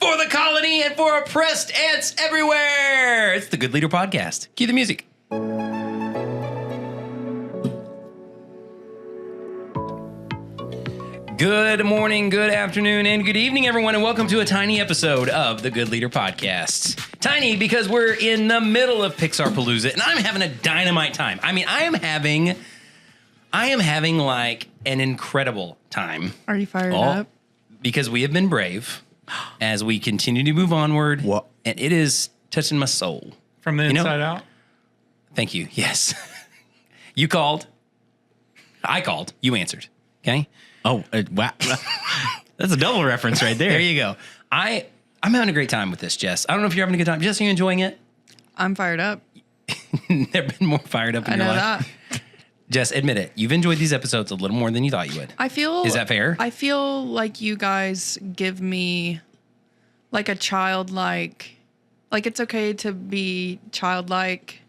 for the colony and for oppressed ants everywhere. It's the Good Leader Podcast. Cue the music. Good morning, good afternoon, and good evening, everyone, and welcome to a tiny episode of the Good Leader Podcast. Tiny because we're in the middle of Pixar Palooza, and I'm having a dynamite time. I mean, I am having like an incredible time. Are you fired up? Because we have been brave as we continue to move onward. What? And it is touching my soul. From the inside out? Thank you. Yes. You called. I called. You answered. Okay? Oh, wow. That's a double reference right there. There you go. I'm having a great time with this, Jess. I don't know if you're having a good time. Jess, are you enjoying it? I'm fired up. Never been more fired up in I your know life. that. Jess, admit it. You've enjoyed these episodes a little more than you thought you would. Is that fair? I feel like you guys give me like a childlike, like it's okay to be childlike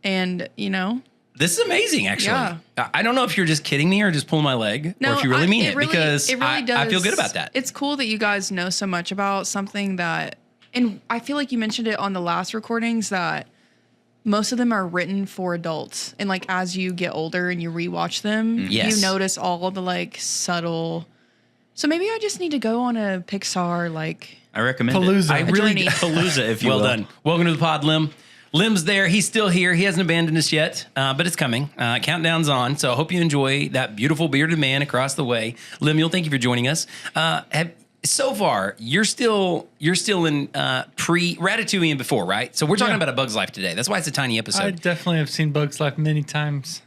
and, you know. This is amazing, actually. Yeah. I don't know if you're just kidding me or just pulling my leg, or if you really mean it, because it really I feel good about that. It's cool that you guys know so much about something that, and I feel like you mentioned it on the last recordings that most of them are written for adults. And like as you get older and you rewatch them, Yes. you notice all the like subtle. So maybe I just need to go on a Pixar like I recommend Palooza. I it. really journey. Palooza, if you Well will. done. Welcome to the pod, Lim. Lim's there. He's still here. He hasn't abandoned us yet, but it's coming. Countdown's on. So I hope you enjoy that beautiful bearded man across the way. Lemuel, thank you for joining us. So far, you're still in pre-Ratatouille and before, right? So we're talking about A Bug's Life today. That's why it's a tiny I episode. definitely have seen Bug's Life many times.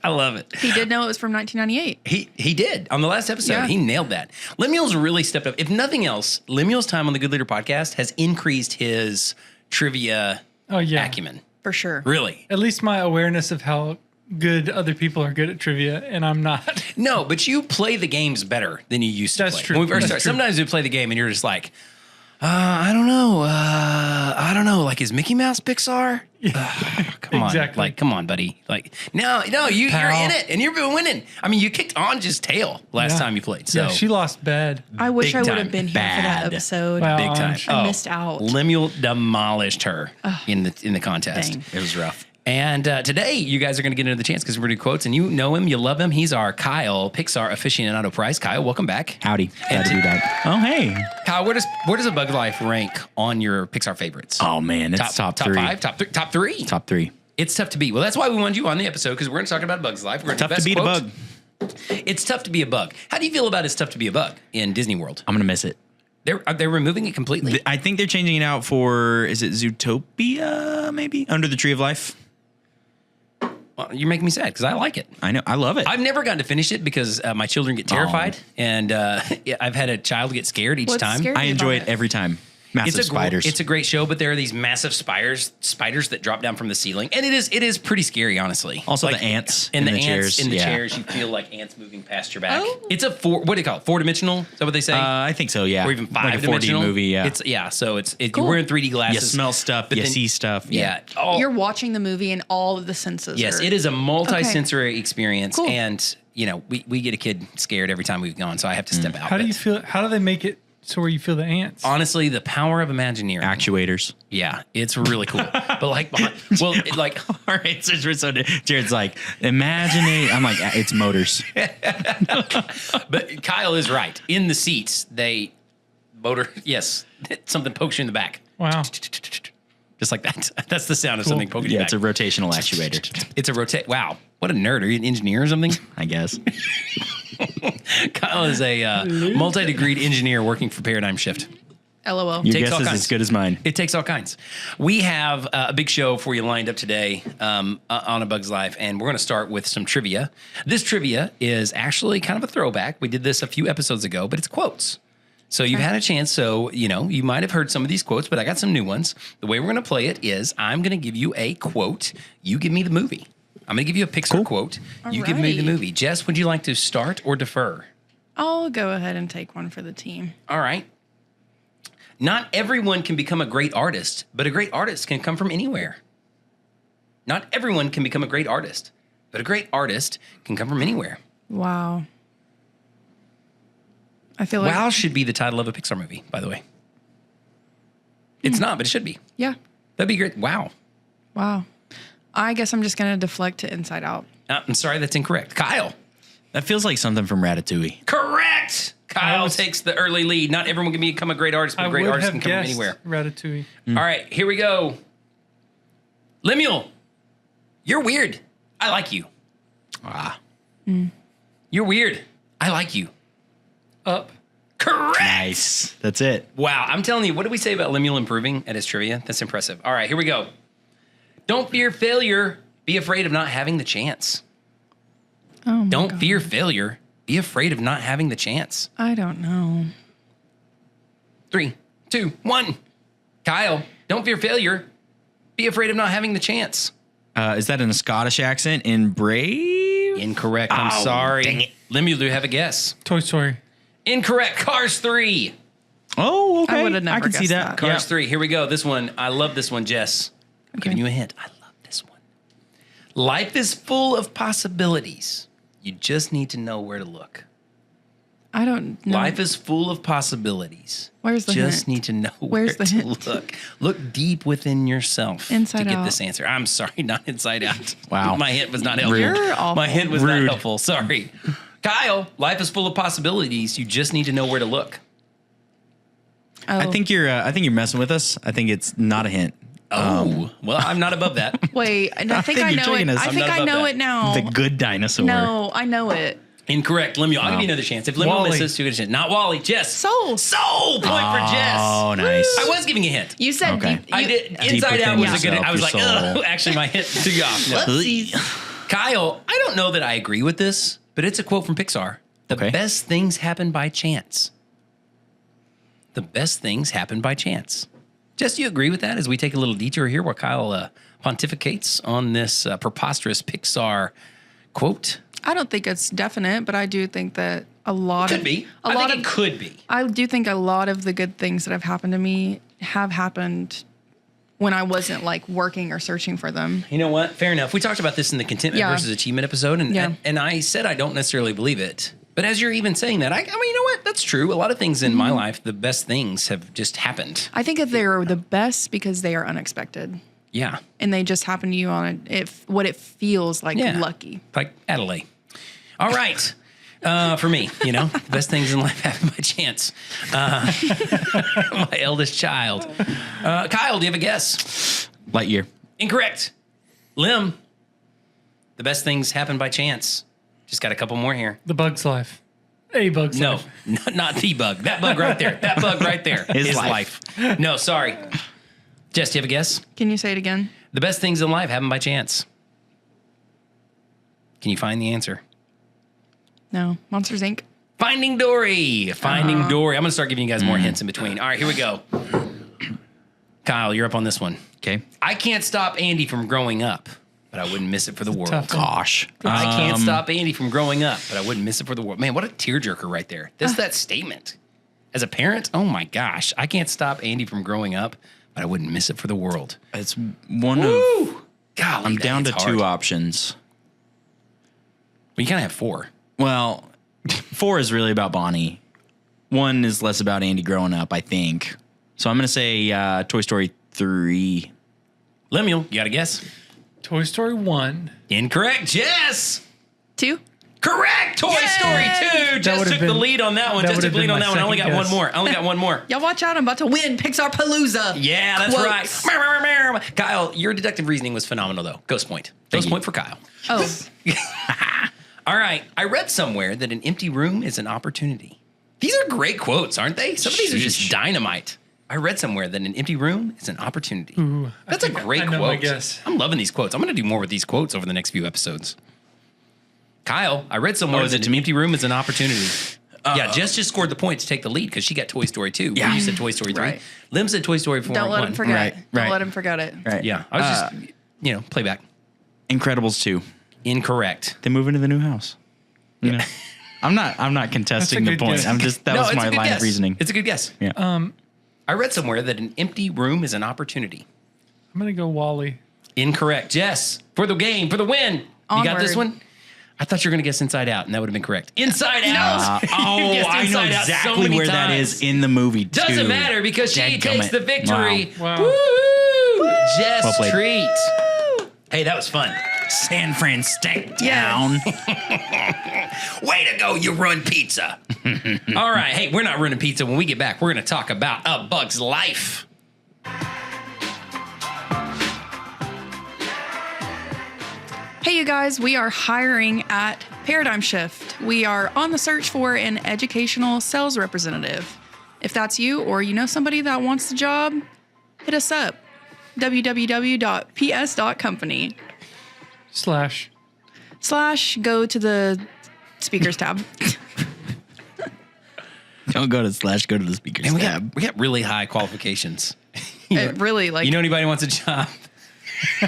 I love it. he did know it was from 1998. He did. On the last episode, Yeah. he nailed that. Lemuel's really stepped up. If nothing else, Lemuel's time on the Good Leader Podcast has increased his trivia acumen. For sure. Really. At least my awareness of how good other people are good at trivia, and I'm not. No, but you play the games better than you used to That's play. true. When we first That's started, true. sometimes we play the game and you're just like, I don't know. I don't know. Like, is Mickey Mouse Pixar? Come on. Exactly. Like, come on, buddy. Like, no, you're Pal. in it and you've been winning. I mean, you kicked Anja's tail last Yeah. time you played. So Yeah, she lost bad. I wish Big I would time have been here for that bad. episode. Wow. big time. I missed out. Lemuel demolished her in the contest. Dang. It was rough. And today, you guys are going to get into the chance because we're going to do quotes, and you know him, you love him. He's our Kyle Pixar aficionado prize. Kyle, welcome back. Howdy. Glad to be back. Oh, hey. Kyle, where does A Bug's Life rank on your Pixar favorites? Oh, man. It's top three. Five, top three. Top three. It's tough to beat. Well, that's why we wanted you on the episode because we're going to talk about A Bug's Life. We're Tough to beat a bug. It's tough to be a bug. How do you feel about It's Tough to Be a Bug in Disney World? I'm going to miss it. They're removing it completely. I think they're changing it out for, is it Zootopia, maybe? Under the Tree of Life? Well, you're making me sad because I like it. I know. I love it. I've never gotten to finish it because my children get terrified, and I've had a child get scared each What's time. scary? I enjoy about it every time. Massive spiders. It's a great show, but there are these massive spiders that drop down from the ceiling, and it is pretty scary, honestly. Also Like, the ants and in the the ants chairs. in the Yeah. chairs. You feel like ants moving past your back. Oh. It's a what do you call it? 4-dimensional? Is that what they say? I think so, yeah. or even Like a 4D 5-dimensional movie, yeah. So it's Cool. you're wearing 3D You glasses. smell stuff, but you then- see stuff. Yeah. You're watching the movie and all of the senses. Yes, are, it is a multi-sensory experience, Cool. and we get a kid scared every time we've gone, so I have to step out. How do But you feel? How do they make it so where you feel the ants? honestly, the power of Imagineering. Actuators. Yeah, it's really cool. But like, Our answers were so Jared's like, imagine it. I'm like, it's motors. but Kyle is right. In the seats, they motor. Yes, something pokes you in the back. Wow. Just like that. That's the sound of Cool. something poking you Yeah, in it's a the back. rotational actuator, It's a rotate. Wow, what a nerd! Are you an engineer or something? I guess. Kyle is a multi-degreed engineer working for Paradigm Shift. LOL. Your Takes guess all is kinds. as good as mine. It takes all kinds. We have a big show for you lined up today on A Bug's Life, and we're going to start with some trivia. This trivia is actually kind of a throwback. We did this a few episodes ago, but it's quotes. So you've had a chance. So, you might have heard some of these quotes, but I got some new ones. The way we're going to play it is I'm going to give you a quote. You give me the movie. I'm going to give you a Pixar quote. You give me the Alrighty. movie. Jess, would you like to start or defer? I'll go ahead and take one for the team. All right. Not everyone can become a great artist, but a great artist can come from anywhere. Not everyone can become a great artist, but a great artist can come from anywhere. Wow. I feel like Wow should be the title of a Pixar movie, by the way. It's not, but it should be. yeah. That'd be great. Wow. Wow. I guess I'm just gonna deflect to Inside Out. I'm sorry, that's incorrect. Kyle. That feels like something from Ratatouille. Correct. Kyle takes the early lead. Not everyone can become a great artist, but I a great would artist have can come from guessed anywhere. Ratatouille. All right, here we go. Lemuel, you're weird. I like you. You're weird. I like you. Up. Correct. Nice. That's it. Wow, I'm telling you, what did we say about Lemuel improving at his trivia? That's impressive. All right, here we go. Don't fear failure. Be afraid of not having the chance. Oh my Don't God. fear failure. Be afraid of not having the chance. I don't know. 3, 2, 1. Kyle, don't fear failure. Be afraid of not having the chance. Is that in a Scottish accent? In Brave? Incorrect. I'm Oh, sorry. dang it. Lemuel, do you have a guess? Toy Story. Incorrect. Cars 3. Oh, okay. I would've never I can see guessed that. that. Cars 3. Here we go. This one. I love this one, Jess. I'm giving you a hint. I love this one. Life is full of possibilities. You just need to know where to look. I don't know. Life is full of possibilities. Where's the Just hint? need to know Where's where the to hint? look. Look deep within yourself Inside to get Out. this answer. I'm sorry, not Inside Out. Wow. My hint was not helpful. You're awful. My hint was not Rude. helpful. Sorry. Kyle, life is full of possibilities. You just need to know where to look. Oh. I think you're messing with us. I think it's not a hint. Oh, well, I'm not above that. Wait, and I think think I you're know tricking it. us. I I'm think not I above know that. it now. The good dinosaur. No, I know it. Incorrect. Lemuel, I'll give you another chance. If Lemuel Wall-E. misses, you get a chance. Not Wally. Jess. Soul. Soul. Point for Jess. Oh, nice. I was giving a hint. You said Okay. deep, I you- did. Deep Inside Out within was a good. yourself, I was like, your soul. oh, actually, my hint threw you off. No. Whoopsies. Kyle, I don't know that I agree with this, but it's a quote from Pixar. The Okay. best things happen by chance. The best things happen by chance. Jess, do you agree with that as we take a little detour here while Kyle pontificates on this preposterous Pixar quote? I don't think it's definite, but I do think that a lot Could of be. a I lot think of it could be. I do think a lot of the good things that have happened to me have happened when I wasn't like working or searching for them. You know what? Fair enough. We talked about this in the contentment Yeah. versus achievement episode, and, Yeah. and I said I don't necessarily believe it. But as you're even saying that, I mean, you know what? That's true. A lot of things in my life, the best things have just happened. I think that they're the best because they are unexpected Yeah. and they just happen to you on what it feels like Yeah. lucky. Like Adelaide. All right. For me, the best things in life happen by chance. My eldest child. Kyle, do you have a guess? Lightyear. Incorrect. Lim, the best things happen by chance. Just got a couple more here. The Bug's Life. A Bug's No, Life. not the bug. That bug right there. That bug right there His is life. life. No, sorry. Jess, do you have a guess? Can you say it again? The best things in life happen by chance. Can you find the answer? No. Monsters Inc. Finding Dory. Finding Dory. I'm going to start giving you guys more hints in between. All right, here we go. Kyle, you're up on this one. Okay. I can't stop Andy from growing up, but I wouldn't miss it for the world. tough one. Gosh. I can't stop Andy from growing up, but I wouldn't miss it for the world. Man, what a tearjerker right there. That's that statement. As a parent, oh my gosh, I can't stop Andy from growing up, but I wouldn't miss it for the world. It's one of. Woo! Golly, I'm that down to hits two hard. options. Well, you kind of have 4. Well, 4 is really about Bonnie. 1 is less about Andy growing up, I think. So I'm going to say Toy Story 3. Lemuel, you got a guess? Toy Story 1. Incorrect. Jess! 2. Correct. Toy Story 2. Jess would've took the been- lead on that one. that Jess took would've the lead been on my that one. I only got second one guess. more. I only got one more. Y'all watch out. I'm about to win Pixar Palooza. Yeah, that's Quotes. right. Kyle, your deductive reasoning was phenomenal, though. Ghost point. Ghost point for Kyle. Oh, All right. I read somewhere that an empty room is an opportunity. These are great quotes, aren't they? Some of these are just Sheesh. dynamite. I read somewhere that an empty room is an opportunity. Ooh, That's a great I know my quote. guess. I'm loving these quotes. I'm going to do more with these quotes over the next few episodes. Kyle, I read somewhere is it that to an me? empty room is an opportunity. Yeah, Jess just scored the point to take the lead because she got Toy Story 2. Yeah. You said Toy Story 3. Right. Lim said Toy Story 4 don't and let 1. him forget. Right, Don't right. let him forget it. Right. Yeah, I was just, playback. Incredibles 2. Incorrect. They move into the new house. You know, I'm not contesting the good point. guess. I'm just that was it's my a good line guess. of reasoning. It's a good guess. Yeah. I read somewhere that an empty room is an opportunity. I'm going to go Wally. Incorrect. Jess, for the game, for the win. You got this Onward. one? I thought you were going to guess Inside Out, and that would have been correct. Inside Out. Oh, Guessed I know Inside Out so exactly many where that times. is in the movie, too. Doesn't matter because she takes the victory. Wow. Woo! Jess Well played. Treat. Hey, that was fun. San Francisco Yes. town. Way to go, you run pizza. All right. Hey, we're not running pizza. When we get back, we're going to talk about A Bug's Life. Hey, you guys, we are hiring at Paradigm Shift. We are on the search for an educational sales representative. If that's you or you know somebody that wants the job, hit us up. www.ps.company. / go to the speakers tab. Don't go to /, go to the speakers And tab. we got really high qualifications. It really, like, You know anybody wants a job?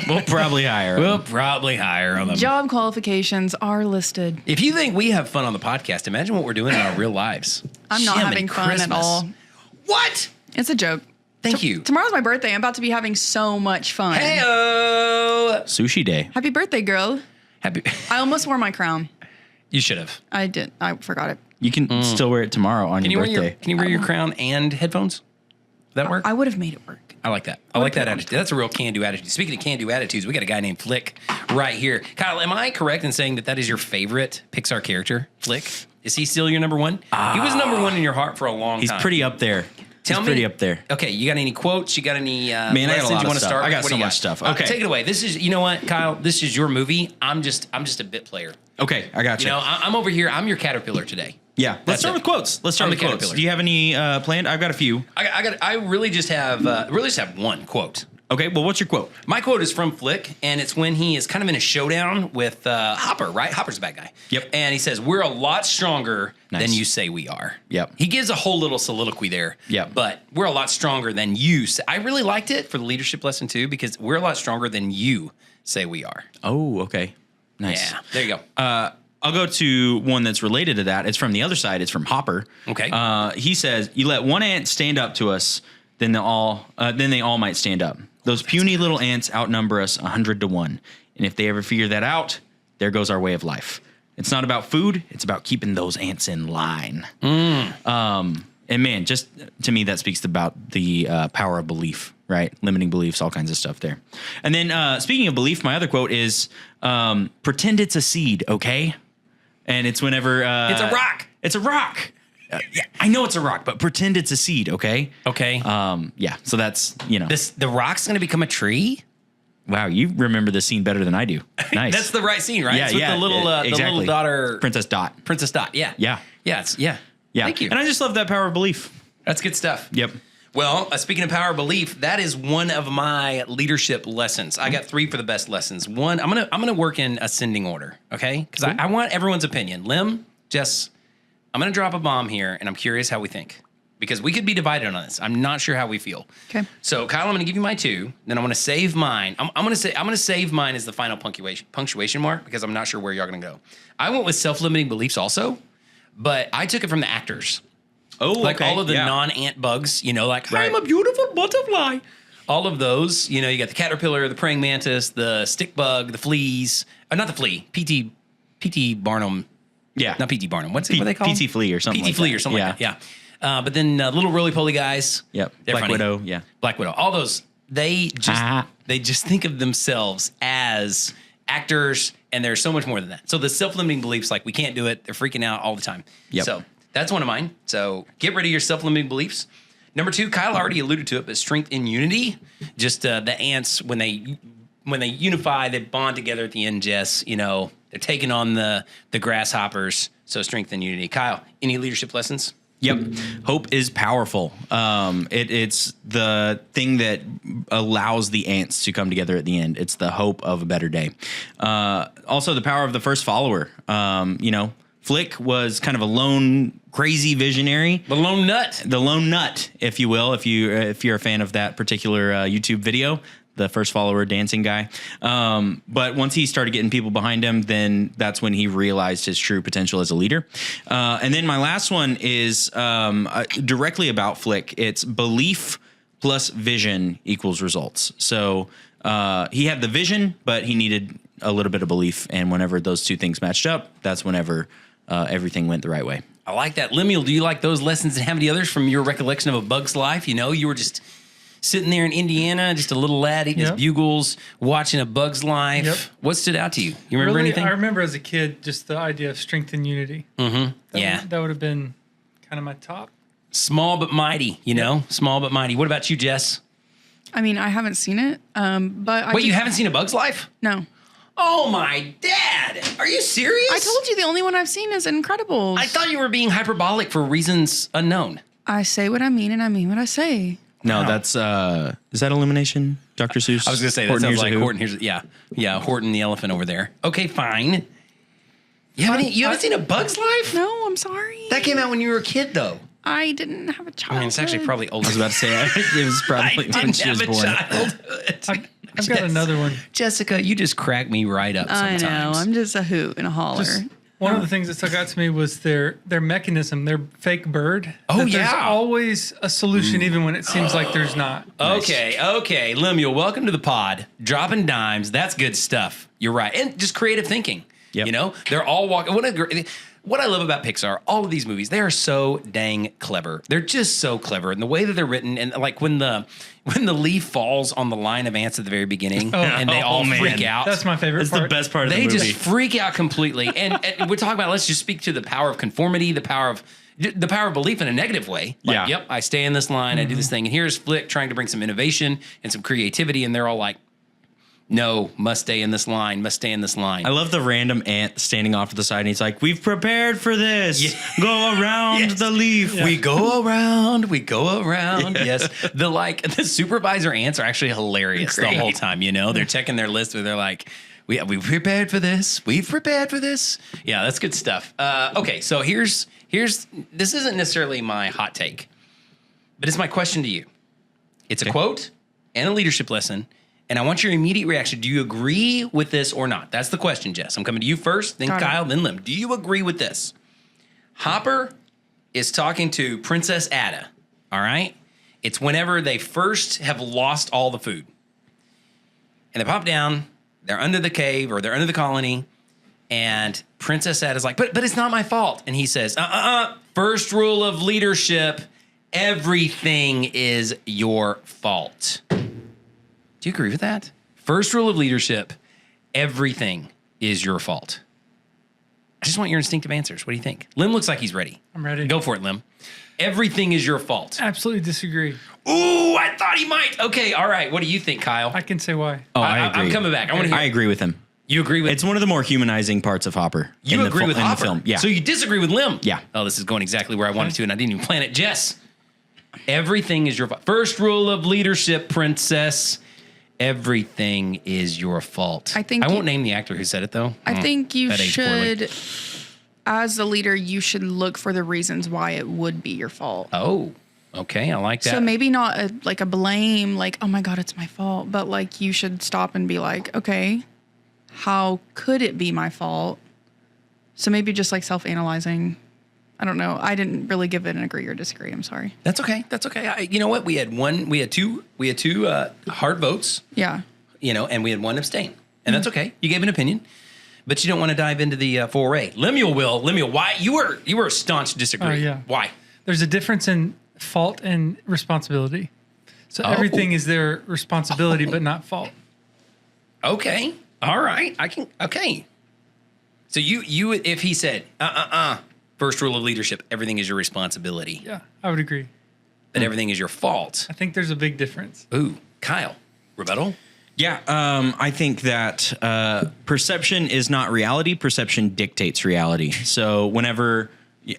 We'll probably hire 'em. We'll probably hire them. job qualifications are listed. If you think we have fun on the podcast, imagine what we're doing in our real lives. I'm not Jim having and fun at Christmas. all. What? It's a joke. Thank you. Tomorrow's my birthday. I'm about to be having so much fun. Heyo. Sushi day. Happy birthday, girl. Happy. I almost wore my crown. You should have. I did. I forgot it. You can still wear it tomorrow on Can you your wear birthday. can you wear your crown and headphones? Does that work? I would have made it work. I like that. I like that attitude. That's a real can-do attitude. Speaking of can-do attitudes, we got a guy named Flik right here. Kyle, am I correct in saying that that is your favorite Pixar character, Flik? Is he still your number one? He was number one in your heart for a long He's time. pretty up there. Tell He's me, pretty up there. Okay, you got any quotes? You got any I got a lessons lot you of want to stuff. start? I got with? What so do you much stuff. Okay. take it away. This is, you know what, Kyle? This is your movie. I'm just a bit player. Okay, I got You know, I'm over here. I'm your caterpillar today. Yeah, That's let's start it. with quotes. Let's start I'm with the quotes. caterpillar. Do you have any planned? I've got a few. I really just have one quote. Okay, well, what's your quote? My quote is from Flik, and it's when he is kind of in a showdown with Hopper, right? Hopper's the bad guy. Yep. And he says, "We're a lot stronger Nice. than you say we are." Yep. He gives a whole little soliloquy there. Yep. But we're a lot stronger than you say. I really liked it for the leadership lesson, too, because we're a lot stronger than you say we are. Oh, okay. Nice. Yeah. There you go. I'll go to one that's related to that. It's from the other side. It's from Hopper. Okay. He says, "You let one ant stand up to us, then they all might stand up. Those puny little ants outnumber us 100 to 1. And if they ever figure that out, there goes our way of life. It's not about food. It's about keeping those ants in line." And man, just to me, that speaks about the power of belief, right? Limiting beliefs, all kinds of stuff there. And then speaking of belief, my other quote is, "Pretend it's a seed, okay?" And it's whenever It's a rock. It's a rock. Yeah, I know it's a rock, but pretend it's a seed, okay? Okay. Yeah. So that's the rock's going to become a tree? Wow, you remember this scene better than I do. Nice. That's the right scene, right? Yeah, It's with yeah, the little exactly. daughter, Princess Dot. Princess Dot. Yeah. Yeah. Yeah. Yeah. Thank you. And I just love that power of belief. That's good stuff. Yep. Well, speaking of power of belief, that is one of my leadership lessons. I got 3 for the best lessons. One, I'm gonna work in ascending order, okay? Because I want everyone's opinion. Lim, Jess, I'm gonna drop a bomb here, and I'm curious how we think because we could be divided on this. I'm not sure how we feel. Okay. So, Kyle, I'm gonna give you my 2. Then I'm gonna save mine. I'm gonna save mine as the final punctuation mark because I'm not sure where y'all gonna go. I went with self-limiting beliefs also, but I took it from the actors. Oh, Like okay. all of the Yeah. non-ant bugs, like Right. I'm a beautiful butterfly. All of those, you got the caterpillar, the praying mantis, the stick bug, the fleas. Not the flea. P.T. Barnum. Yeah. Not P.T. Barnum. What are they called? P.T. Flea or something P.T. like Flea that. or something Yeah. like that. Yeah. But then little roly-poly guys. Yep. They're Black funny. Widow. Yeah. Black Widow. All those. They just think of themselves as actors, and there's so much more than that. So the self-limiting beliefs, like we can't do it, they're freaking out all the time. Yep. So that's one of mine. So get rid of your self-limiting beliefs. Number 2, Kyle already alluded to it, but strength in unity. Just the ants when they unify, they bond together at the end. Jess, they're taking on the grasshoppers. So strength and unity. Kyle, any leadership lessons? Yep. Hope is powerful. It's the thing that allows the ants to come together at the end. It's the hope of a better day. Also, the power of the first follower. Flik was kind of a lone, crazy visionary. The lone nut. The lone nut, if you will, if you're a fan of that particular YouTube video. The first follower dancing guy. But once he started getting people behind him, then that's when he realized his true potential as a leader. And then my last one is directly about Flik. It's belief plus vision equals results. So he had the vision, but he needed a little bit of belief. And whenever those two things matched up, that's whenever everything went the right way. I like that. Lemuel, do you like those lessons and have any others from your recollection of A Bug's Life? You know, you were just sitting there in Indiana, just a little lad eating his bugles, watching A Bug's Life. Yep. What stood out to you? You remember anything? I remember as a kid just the idea of strength and unity. Mm-hmm. That would have been kind of my top. Small but mighty, you know? Small but mighty. What about you, Jess? I mean, I haven't seen it, but Wait, you haven't seen A Bug's Life? No. Oh my dad! Are you serious? I told you the only one I've seen is Incredibles. I thought you were being hyperbolic for reasons unknown. I say what I mean, and I mean what I say. No, that's is that Illumination? Dr. Seuss? I was going to say, that sounds like Horton. Yeah, Horton the elephant over there. Okay, fine. You haven't seen A Bug's Life? No, I'm sorry. That came out when you were a kid, though. I didn't have a childhood. I mean, it's actually probably older. I was about to say, it was probably when she was born. childhood. I've got another one. Jessica, you just crack me right up sometimes. I know. I'm just a hoot and a holler. One of the things that stuck out to me was their mechanism, their fake bird. Oh, that yeah. There's always a solution, even when it seems like there's not. Okay. Lemuel, welcome to the pod. Dropping dimes. That's good stuff. You're right. And just creative thinking. Yep. You know, they're all walking. What I love about Pixar, all of these movies, they are so dang clever. They're just so clever. And the way that they're written, and like when the leaf falls on the line of ants at the very beginning, and they all freak out. That's my favorite part. That's the best part of the They movie. just freak out completely. And we're talking about, let's just speak to the power of conformity, the power of belief in a negative way. Like, yep, I stay in this line, I do this thing. And here's Flik trying to bring some innovation and some creativity. And they're all like, no, must stay in this line, must stay in this line. I love the random ant standing off to the side, and he's like, we've prepared for this. Yeah. Go around the leaf. We go around. Yes. The supervisor ants are actually hilarious the whole time, you know? They're checking their list where they're like, we prepared for this. We've prepared for this. Yeah, that's good stuff. Okay, so here's this isn't necessarily my hot take, but it's my question to you. It's a quote and a leadership lesson. And I want your immediate reaction. Do you agree with this or not? That's the question, Jess. I'm coming to you first, then Kyle, then Lim. Do you agree with this? Hopper is talking to Princess Atta, all right? It's whenever they first have lost all the food. And they pop down, they're under the cave or they're under the colony, and Princess Atta's like, but it's not my fault. And he says, first rule of leadership, everything is your fault. Do you agree with that? First rule of leadership, everything is your fault. I just want your instinctive answers. What do you think? Lim looks like he's ready. I'm ready. Go for it, Lim. Everything is your fault. Absolutely disagree. Ooh, I thought he might. Okay, all right. What do you think, Kyle? I can say why. Oh, I agree. I'm coming back. I want to hear. I agree with him. You agree with? It's one of the more humanizing parts of Hopper. You agree with Hopper? In the film. Yeah. So you disagree with Lim? Yeah. Oh, this is going exactly where I wanted to, and I didn't even plan it. Jess, everything is your fault. First rule of leadership, princess. Everything is your fault. I think I won't name the actor who said it, though. I think you that aged poorly. should, as the leader, you should look for the reasons why it would be your fault. Oh, okay. I like that. So maybe not a blame, like, oh my God, it's my fault. But like you should stop and be like, okay, how could it be my fault? So maybe just like self-analyzing. I don't know. I didn't really give it an agree or disagree. I'm sorry. That's okay. That's okay. You know what? We had two hard votes. Yeah. You know, and we had one abstain, and that's okay. You gave an opinion, but you don't want to dive into the foray. Lemuel, why you were a staunch disagree? Yeah. Why? There's a difference in fault and responsibility. So everything is their responsibility, but not fault. Okay. All right. Okay. So you if he said first rule of leadership, everything is your responsibility. Yeah, I would agree. But everything is your fault. I think there's a big difference. Ooh, Kyle, rebuttal? Yeah, I think that perception is not reality. Perception dictates reality. So whenever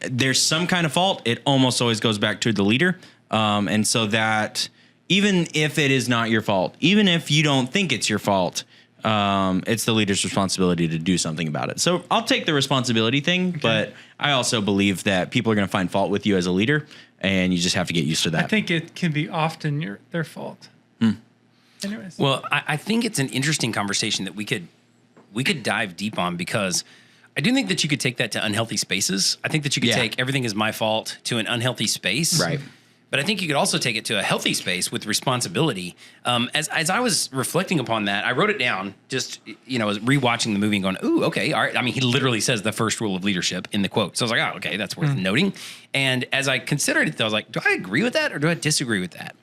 there's some kind of fault, it almost always goes back to the leader. And so that even if it is not your fault, even if you don't think it's your fault, it's the leader's responsibility to do something about it. So I'll take the responsibility thing, but I also believe that people are going to find fault with you as a leader, and you just have to get used to that. I think it can be often their fault. Anyways. Well, I think it's an interesting conversation that we could dive deep on, because I do think that you could take that to unhealthy spaces. I think that you could take everything is my fault to an unhealthy space. Right. But I think you could also take it to a healthy space with responsibility. As I was reflecting upon that, I wrote it down. Just was rewatching the movie and going, "Ooh, okay, all right." I mean, he literally says the first rule of leadership in the quote. So I was like, "Oh, okay, that's worth noting." And as I considered it, though, I was like, "Do I agree with that or do I disagree with that?"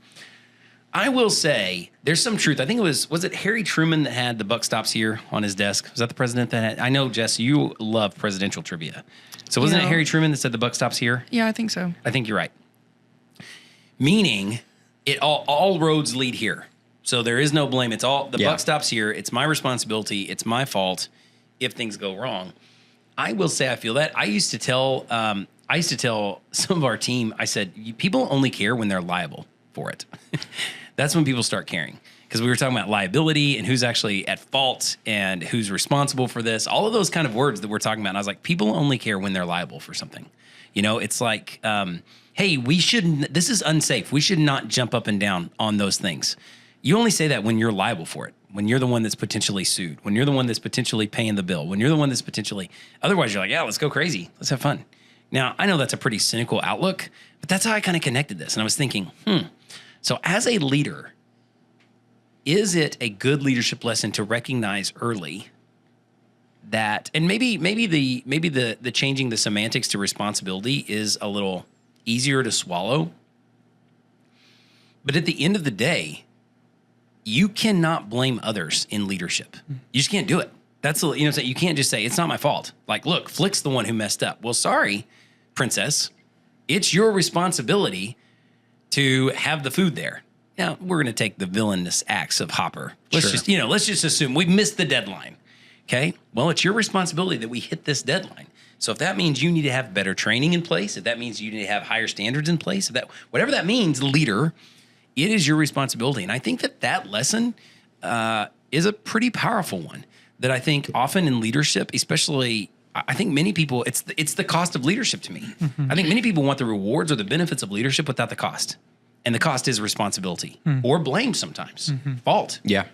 I will say there's some truth. I think it was it Harry Truman that had the buck stops here on his desk? Was that the president that had? I know, Jess, you love presidential trivia. So wasn't it Harry Truman that said the buck stops here? Yeah, I think so. I think you're right. Meaning it all roads lead here. So there is no blame. It's all the buck stops here. It's my responsibility. It's my fault if things go wrong. I will say I feel that. I used to tell some of our team, I said, people only care when they're liable for it. That's when people start caring. Because we were talking about liability and who's actually at fault and who's responsible for this. All of those kind of words that we're talking about. And I was like, people only care when they're liable for something. It's like, hey, we shouldn't, this is unsafe. We should not jump up and down on those things. You only say that when you're liable for it, when you're the one that's potentially sued, when you're the one that's potentially paying the bill, when you're the one that's potentially, otherwise you're like, yeah, let's go crazy. Let's have fun. Now, I know that's a pretty cynical outlook, but that's how I kind of connected this. And I was thinking, so as a leader, is it a good leadership lesson to recognize early that, and maybe the changing the semantics to responsibility is a little easier to swallow. But at the end of the day, you cannot blame others in leadership. You just can't do it. That's you can't just say it's not my fault. Like, look, Flik's the one who messed up. Well, sorry, princess, it's your responsibility to have the food there. Now we're going to take the villainous acts of Hopper. Let's just assume we missed the deadline. Okay. Well, it's your responsibility that we hit this deadline. So if that means you need to have better training in place, if that means you need to have higher standards in place, whatever that means, leader, it is your responsibility. And I think that lesson is a pretty powerful one that I think often in leadership, especially, I think many people, it's the cost of leadership to me. I think many people want the rewards or the benefits of leadership without the cost. And the cost is responsibility or blame sometimes, fault. Yeah.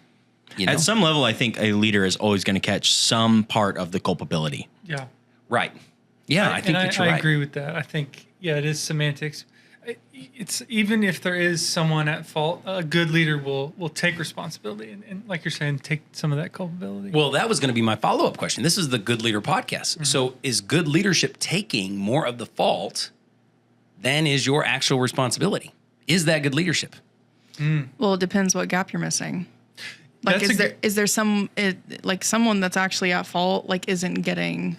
At some level, I think a leader is always going to catch some part of the culpability. Yeah. Right. Yeah, I think that you're right. I agree with that. I think, it is semantics. It's even if there is someone at fault, a good leader will take responsibility and like you're saying, take some of that culpability. Well, that was going to be my follow-up question. This is the Good Leader podcast. So is good leadership taking more of the fault than is your actual responsibility? Is that good leadership? Well, it depends what gap you're missing. Like, is there someone that's actually at fault, like isn't getting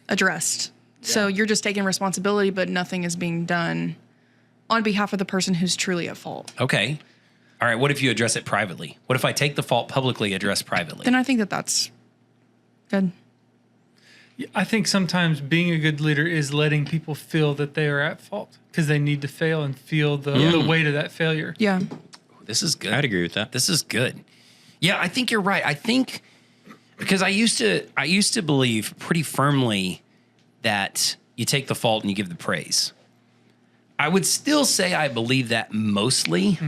addressed? So you're just taking responsibility, but nothing is being done on behalf of the person who's truly at fault. Okay. All right. What if you address it privately? What if I take the fault publicly, address privately? Then I think that's good. I think sometimes being a good leader is letting people feel that they are at fault because they need to fail and feel the weight of that failure. Yeah. This is good. I'd agree with that. This is good. Yeah, I think you're right. I think because I used to believe pretty firmly that you take the fault and you give the praise. I would still say I believe that mostly,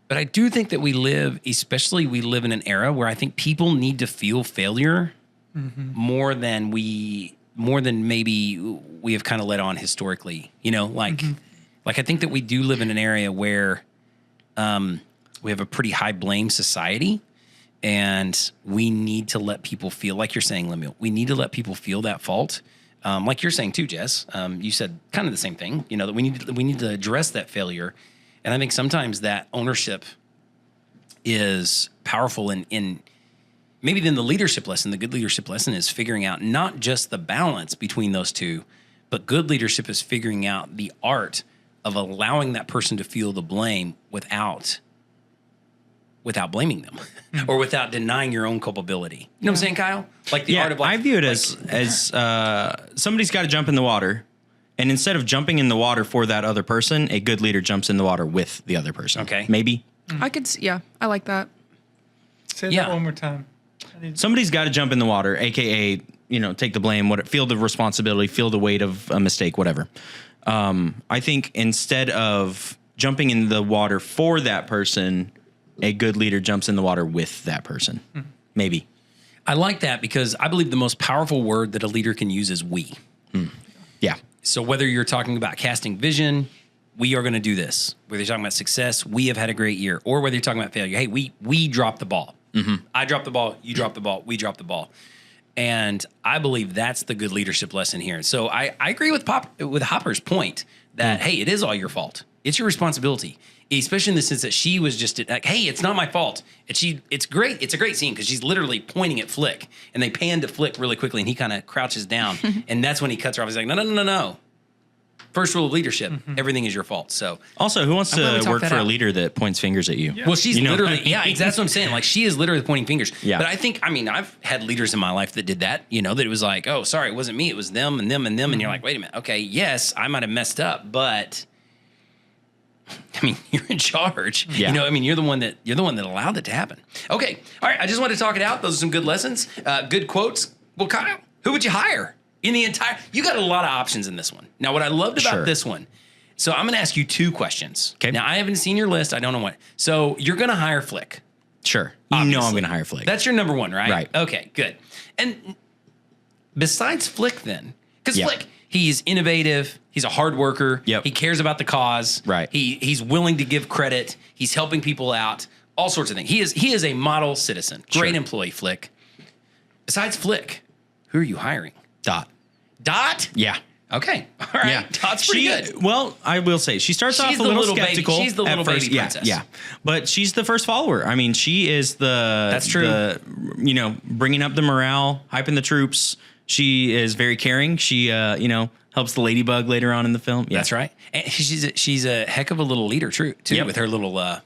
but I do think that we live in an era where I think people need to feel failure more than maybe we have kind of let on historically. Like I think that we do live in an area where we have a pretty high blame society, and we need to let people feel, like you're saying, Lemuel, we need to let people feel that fault. Like you're saying too, Jess, you said kind of the same thing, that we need to address that failure. And I think sometimes that ownership is powerful in maybe then the leadership lesson. The good leadership lesson is figuring out not just the balance between those two, but good leadership is figuring out the art of allowing that person to feel the blame without blaming them or without denying your own culpability. You know what I'm saying, Kyle? Like the art of I view it as somebody's got to jump in the water, and instead of jumping in the water for that other person, a good leader jumps in the water with the other person. Okay. Maybe. I like that. Say that one more time. Somebody's got to jump in the water, AKA, take the blame, feel the responsibility, feel the weight of a mistake, whatever. I think instead of jumping in the water for that person, a good leader jumps in the water with that person. Maybe. I like that because I believe the most powerful word that a leader can use is we. Yeah. So whether you're talking about casting vision, we are going to do this. Whether you're talking about success, we have had a great year, or whether you're talking about failure, hey, we dropped the ball. I dropped the ball, you dropped the ball, we dropped the ball. And I believe that's the good leadership lesson here. So I agree with Hopper's point that, hey, it is all your fault. It's your responsibility, especially in the sense that she was just like, hey, it's not my fault. It's great. It's a great scene because she's literally pointing at Flik, and they pan to Flik really quickly, and he kind of crouches down, and that's when he cuts her off. He's like, no. First rule of leadership, everything is your fault. So also, who wants to work for a leader that points fingers at you? Well, she's literally, that's what I'm saying. Like, she is literally pointing fingers. Yeah. But I mean, I've had leaders in my life that did that, that it was like, oh, sorry, it wasn't me. It was them and them and them. And you're like, wait a minute. Okay, yes, I might have messed up, but I mean, you're in charge. Yeah. You're the one that allowed it to happen. Okay. All right. I just wanted to talk it out. Those are some good lessons, good quotes. Well, Kyle, who would you hire? You got a lot of options in this one. Now, what I loved about this one, so I'm going to ask you 2 questions. Okay. Now, I haven't seen your list. I don't know what. So you're going to hire Flik. Sure. Obviously. I'm going to hire Flik. That's your number 1, right? Right. Okay, good. And besides Flik then, because Flik, he's innovative. He's a hard worker. Yep. He cares about the cause. Right. He's willing to give credit. He's helping people out. All sorts of things. He is a model citizen. Great employee, Flik. Besides Flik, who are you hiring? Dot? Yeah. Okay. All right. Yeah. Dot's pretty good. Well, I will say she starts off a little skeptical. She's the little baby princess. Yeah. But she's the first follower. I mean, she is That's true. Bringing up the morale, hyping the troops. She is very caring. She, helps the ladybug later on in the film. Yeah. That's right. And she's a heck of a little leader, too, with her little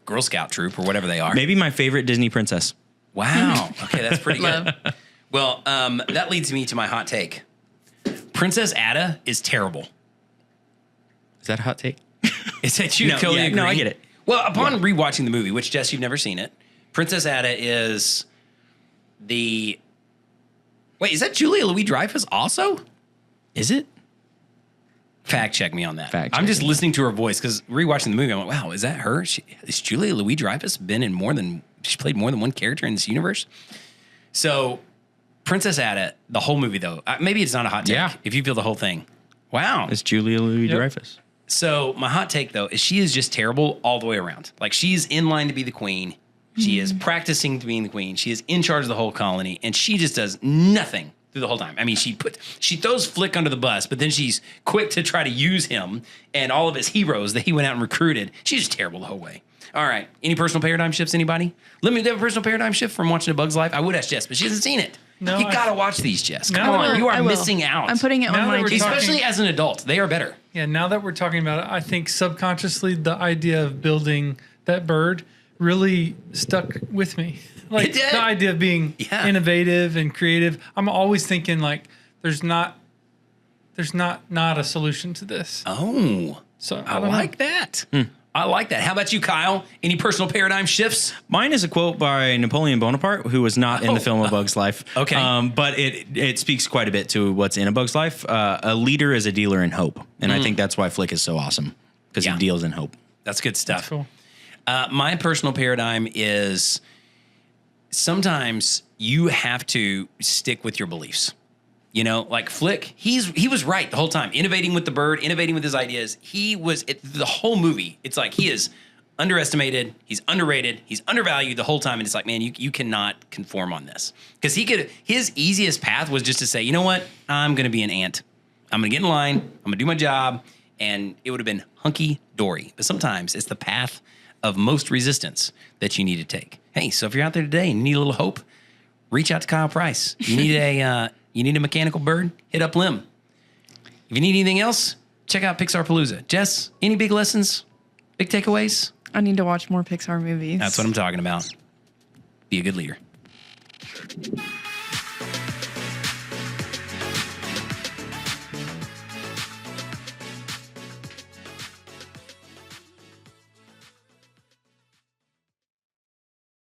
Girl Scout troop or whatever they are. Maybe my favorite Disney princess. Wow. Okay, that's pretty good. Well, that leads me to my hot take. Princess Atta is terrible. Is that a hot take? Is that you totally agree? No, I get it. Well, upon rewatching the movie, which, Jess, you've never seen it, Princess Atta is the... Wait, is that Julia Louis-Dreyfus also? Is it? Fact check me on that. Fact I'm just check. listening to her voice because rewatching the movie, I'm like, wow, is that her? Is Julia Louis-Dreyfus been in she's played more than one character in this universe? So... Princess Atta, the whole movie, though. Maybe it's not a hot take. Yeah. If you feel the whole thing. Wow. It's Julia Louis-Dreyfus. So my hot take, though, is she is just terrible all the way around. Like, she's in line to be the queen. She is practicing to being the queen. She is in charge of the whole colony, and she just does nothing through the whole time. I mean, she throws Flik under the bus, but then she's quick to try to use him and all of his heroes that he went out and recruited. She's just terrible the whole way. All right. Any personal paradigm shifts, anybody? Let me have a personal paradigm shift from watching A Bug's Life. I would ask Jess, but she hasn't seen it. No, You got to watch these, Jess. Come Now that on. we're- You are I will. missing out. I'm putting it Now on that my we're to-do. talking- Especially as an adult. They are better. Yeah, now that we're talking about it, I think subconsciously the idea of building that bird really stuck with me. Like It did? the idea of being innovative and creative. I'm always thinking like there's not a solution to this. Oh. So I don't know. like that. I like that. How about you, Kyle? Any personal paradigm shifts? Mine is a quote by Napoleon Bonaparte, who was not in the film A Bug's Life. Okay. But it speaks quite a bit to what's in A Bug's Life. A leader is a dealer in hope. And I think that's why Flik is so awesome, because he deals in hope. That's good stuff. Cool. My personal paradigm is sometimes you have to stick with your beliefs. Like Flik, he was right the whole time, innovating with the bird, innovating with his ideas. The whole movie, it's like he is underestimated, he's underrated, he's undervalued the whole time. And it's like, man, you cannot conform on this. Because his easiest path was just to say, you know what? I'm going to be an ant. I'm going to get in line. I'm going to do my job. And it would have been hunky-dory. But sometimes it's the path of most resistance that you need to take. Hey, so if you're out there today and you need a little hope, reach out to Kyle Price. You need a mechanical bird? Hit up Lim. If you need anything else, check out Pixar Palooza. Jess, any big lessons? Big takeaways? I need to watch more Pixar movies. That's what I'm talking about. Be a good leader.